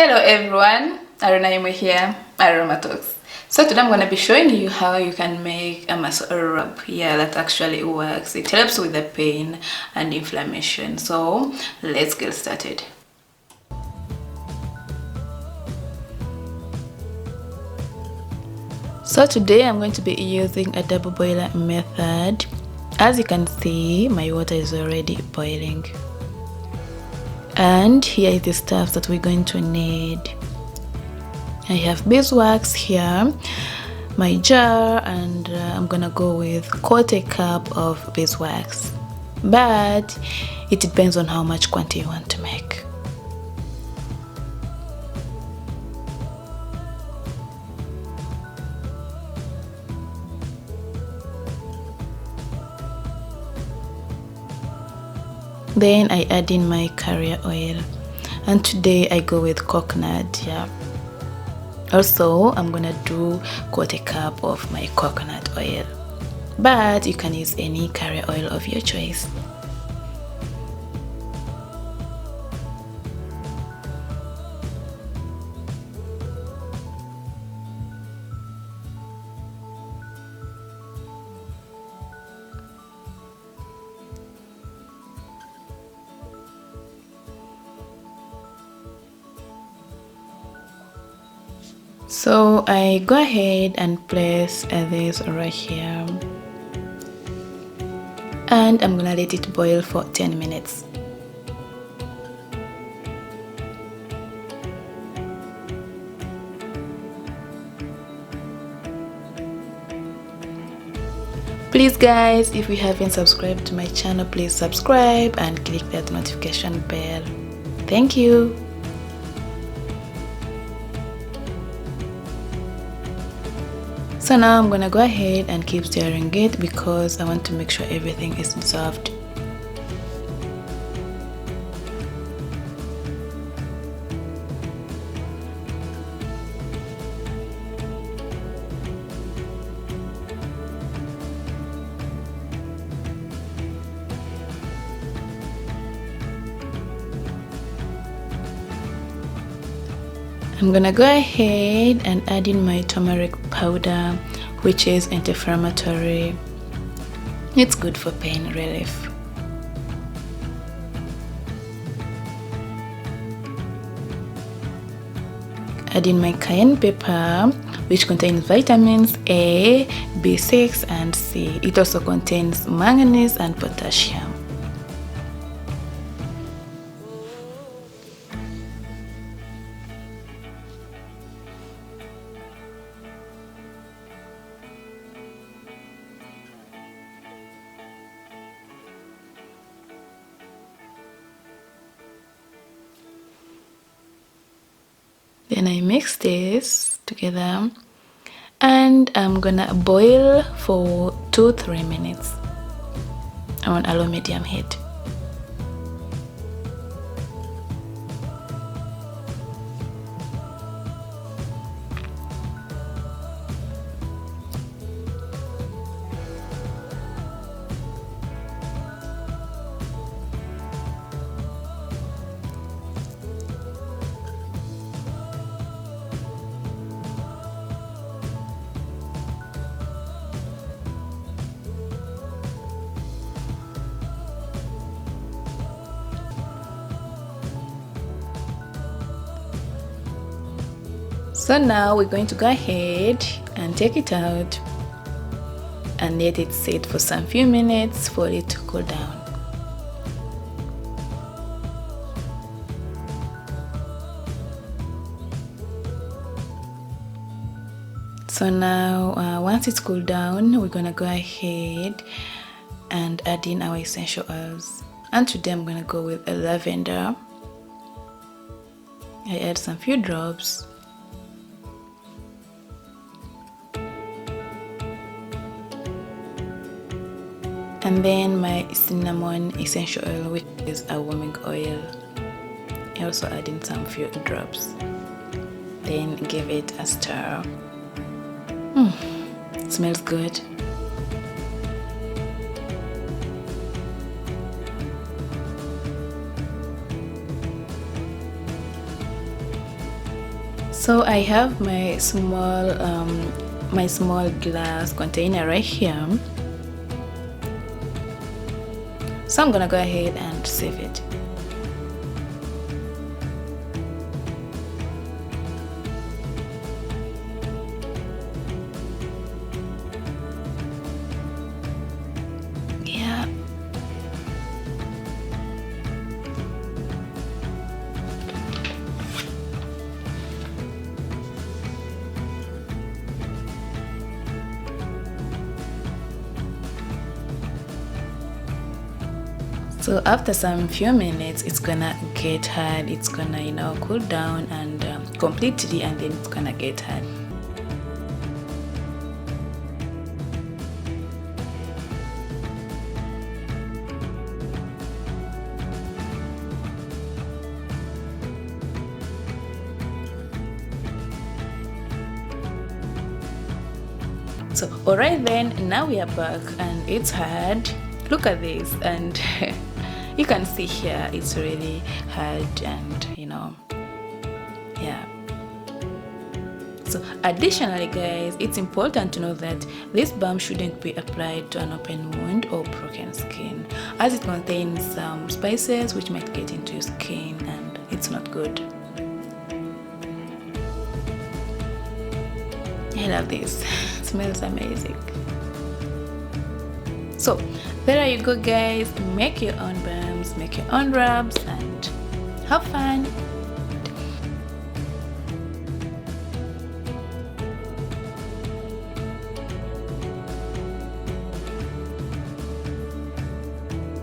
Hello everyone, Aroma here, Aroma Talks. So today I'm going to be showing you how you can make a muscle rub. Yeah, that actually works. It helps with the pain and inflammation. So let's get started. So today I'm going to be using a double boiler method. As you can see, my water is already boiling. And here is the stuff that we're going to need. I have beeswax here, my jar, and I'm gonna go with 1/4 cup of beeswax, but it depends on how much quantity you want to make. Then I add in my carrier oil, and today I go with coconut. Yeah. Also, I'm gonna do 1/4 cup of my coconut oil, but you can use any carrier oil of your choice. So I go ahead and place this right here, and I'm gonna let it boil for 10 minutes. Please guys, if you haven't subscribed to my channel, please subscribe and click that notification bell. Thank you. So now I'm gonna go ahead and keep stirring it because I want to make sure everything is dissolved. I'm gonna go ahead and add in my turmeric powder, which is anti-inflammatory. It's good for pain relief. Add in my cayenne pepper, which contains vitamins A, B6 and C. It also contains manganese and potassium. Then I mix this together and I'm gonna boil for 2-3 minutes on a low medium heat. So now we're going to go ahead and take it out and let it sit for some few minutes for it to cool down. So now once it's cooled down, we're gonna go ahead and add in our essential oils, and today I'm gonna go with a lavender. I add some few drops. And then my cinnamon essential oil, which is a warming oil. I also add in some few drops. Then give it a stir. It smells good. So I have my small glass container right here. So I'm gonna go ahead and save it. Yeah. So after some few minutes, it's gonna get hard. It's gonna, cool down and completely, and then it's gonna get hard. So alright then, now we are back and it's hard. Look at this, and you can see here it's really hard, and yeah. So additionally guys, it's important to know that this balm shouldn't be applied to an open wound or broken skin, as it contains some spices which might get into your skin and it's not good. I love this. It smells amazing. So there you go guys, make your own balms, make your own rubs, and have fun.